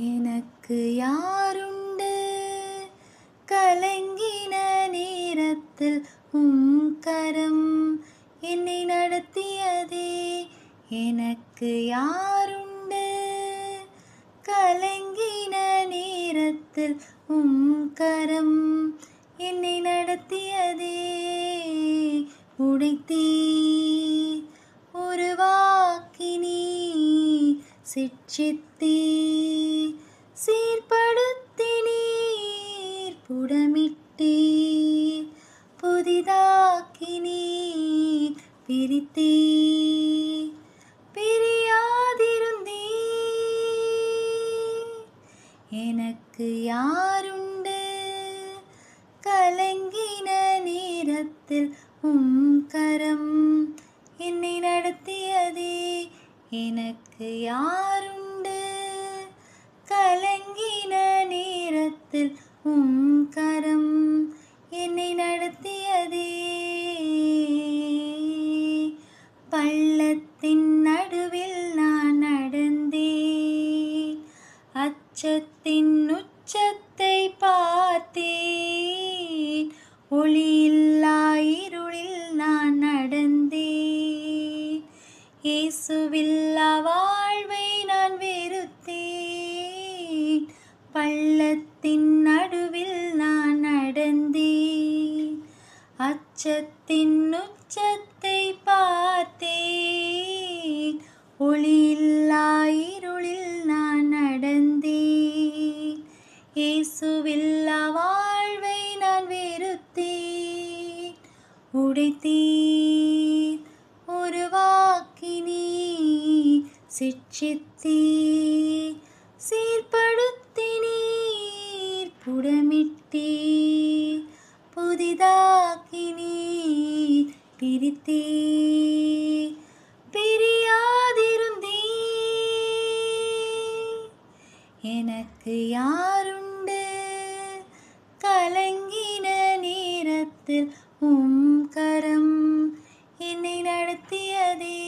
எனக்கு யாருண்டு கலங்கின நேரத்தில் கரம் என்னை நடத்தியதே. எனக்கு யாருண்டு கலங்கின நேரத்தில் கரம் என்னை நடத்தியதே. உடைத்தீ உருவாக்கினீ சிட்சித்தீ சீர்படுத்தினீர் புடமிட்டீர் புதிதாக்கினீர் பிரித்தீர் பிரியாதிருந்தீர். எனக்கு யாருண்டு கலங்கின நேரத்தில் கரம் என்னை நடத்தியதே. எனக்கு யாருண்டு கலங்கின நேரத்தில் கரம் என்னை நடத்தியதே. பள்ளத்தின் நடுவில் நான் நடந்தேன், அச்சத்தின் உச்சத்தை பார்த்தேன். ஒளியில்லா இருளில் நான் நடந்தேன், இயேசுவில்லா வாழ்வை நான் வெறுத்தேன். பள்ளத்தின் நடுவில் நான் நடந்தேன், அச்சத்தின் உச்சத்தை பார்த்தேன். ஒளியில்லா இருளில் நான் நடந்தேன், இயேசுவில்லா வாழ்வை நான் வெறுத்தேன். உடைத்தீர் உருவாக்கினீர் சிட்சித்தீர் சீர்படுத்தினீர் புடமிட்டீர் புதிதாக்கினீர் பிரித்தீர் பிரியாதிருந்தீர். எனக்கு யாருண்டு கலங்கின நேரத்தில் கரம் என்னை நடத்தியதே.